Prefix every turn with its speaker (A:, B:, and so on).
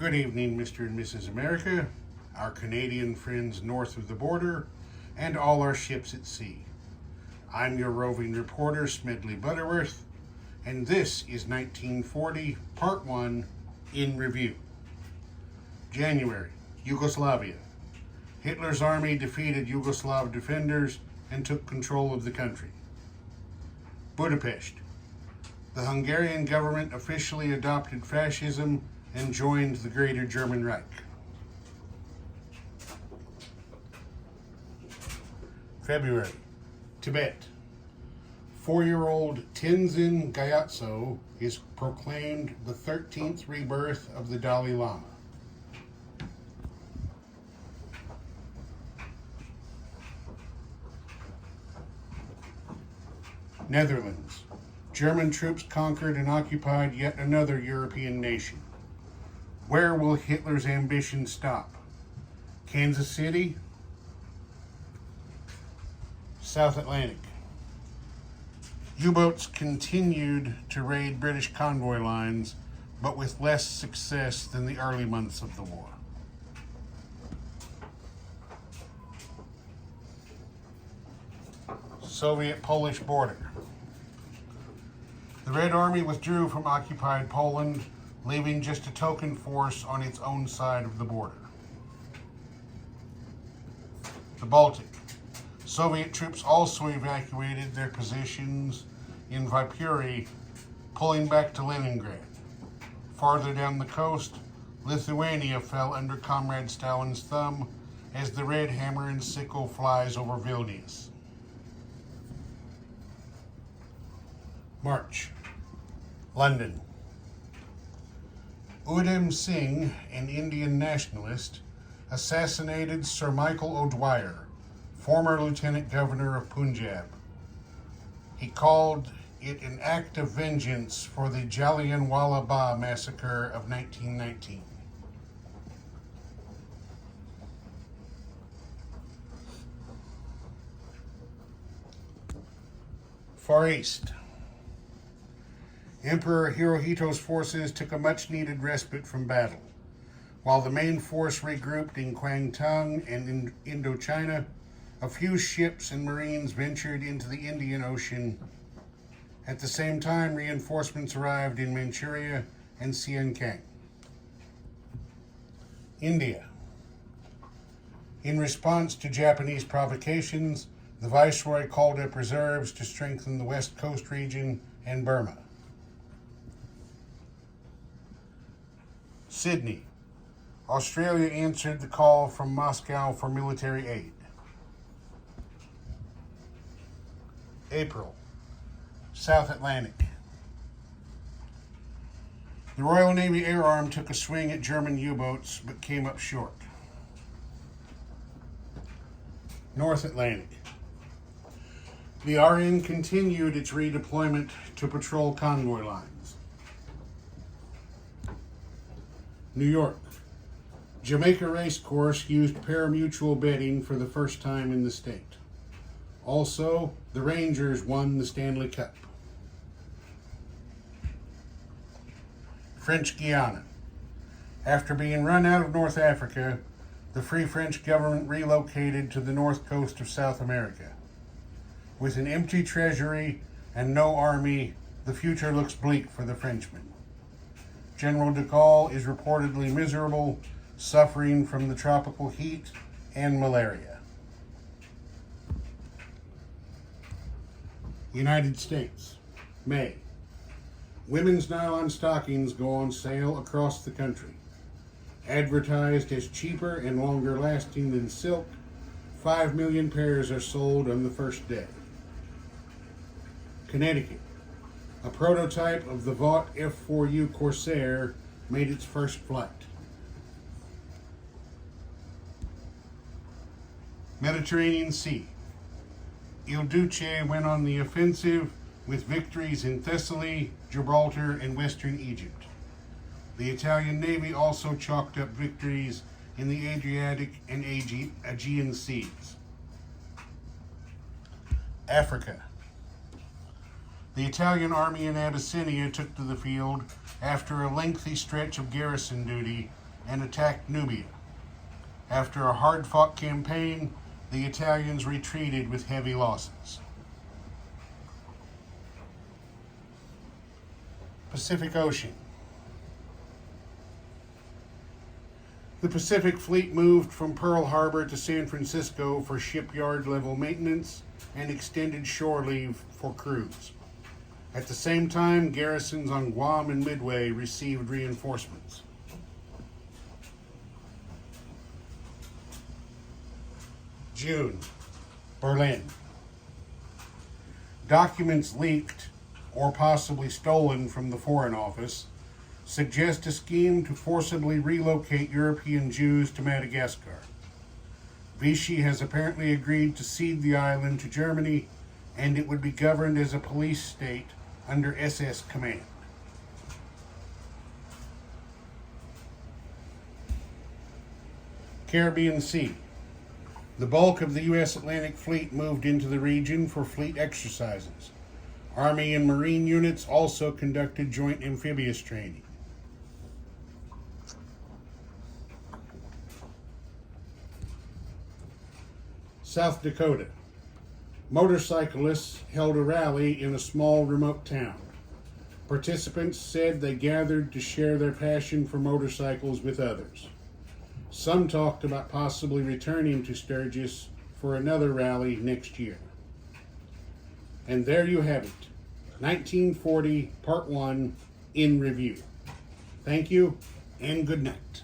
A: Good evening, Mr. and Mrs. America, our Canadian friends north of the border, and all our ships at sea. I'm your roving reporter, Smedley Butterworth, and this is 1940, Part 1, in Review. January, Yugoslavia. Hitler's army defeated Yugoslav defenders and took control of the country. Budapest. The Hungarian government officially adopted fascism and joined the Greater German Reich. February, Tibet. 4-year-old Tenzin Gyatso is proclaimed the 13th rebirth of the Dalai Lama. Netherlands. German troops conquered and occupied yet another European nation. Where will Hitler's ambition stop? Kansas City? South Atlantic. U-boats continued to raid British convoy lines, but with less success than the early months of the war. Soviet-Polish border. The Red Army withdrew from occupied Poland, leaving just a token force on its own side of the border. The Baltic. Soviet troops also evacuated their positions in Viipuri, pulling back to Leningrad. Farther down the coast, Lithuania fell under Comrade Stalin's thumb as the red hammer and sickle flies over Vilnius. March. London. Udham Singh, an Indian nationalist, assassinated Sir Michael O'Dwyer, former Lieutenant Governor of Punjab. He called it an act of vengeance for the Jallianwala Bagh massacre of 1919. Far East. Emperor Hirohito's forces took a much-needed respite from battle. While the main force regrouped in Kwangtung and in Indochina, a few ships and marines ventured into the Indian Ocean. At the same time, reinforcements arrived in Manchuria and Siankang. India. In response to Japanese provocations, the Viceroy called up reserves to strengthen the West Coast region and Burma. Sydney. Australia answered the call from Moscow for military aid. April. South Atlantic. The Royal Navy Air Arm took a swing at German U-boats but came up short. North Atlantic. The RN continued its redeployment to patrol convoy lines. New York. Jamaica Racecourse used pari-mutuel betting for the first time in the state. Also, the Rangers won the Stanley Cup. French Guiana. After being run out of North Africa, the Free French government relocated to the north coast of South America. With an empty treasury and no army, the future looks bleak for the Frenchmen. General de Gaulle is reportedly miserable, suffering from the tropical heat and malaria. United States, May. Women's nylon stockings go on sale across the country. Advertised as cheaper and longer lasting than silk, 5 million pairs are sold on the first day. Connecticut. A prototype of the Vought F4U Corsair made its first flight. Mediterranean Sea. Il Duce went on the offensive with victories in Thessaly, Gibraltar, and western Egypt. The Italian Navy also chalked up victories in the Adriatic and Aegean Seas. Africa. The Italian army in Abyssinia took to the field after a lengthy stretch of garrison duty and attacked Nubia. After a hard-fought campaign, the Italians retreated with heavy losses. Pacific Ocean. The Pacific Fleet moved from Pearl Harbor to San Francisco for shipyard-level maintenance and extended shore leave for crews. At the same time, garrisons on Guam and Midway received reinforcements. June, Berlin. Documents leaked or possibly stolen from the Foreign Office suggest a scheme to forcibly relocate European Jews to Madagascar. Vichy has apparently agreed to cede the island to Germany, and it would be governed as a police state under SS command. Caribbean Sea. The bulk of the U.S. Atlantic Fleet moved into the region for fleet exercises. Army and Marine units also conducted joint amphibious training. South Dakota. Motorcyclists held a rally in a small remote town. Participants said they gathered to share their passion for motorcycles with others. Some talked about possibly returning to Sturgis for another rally next year. And there you have it, 1940 Part 1 in review. Thank you and good night.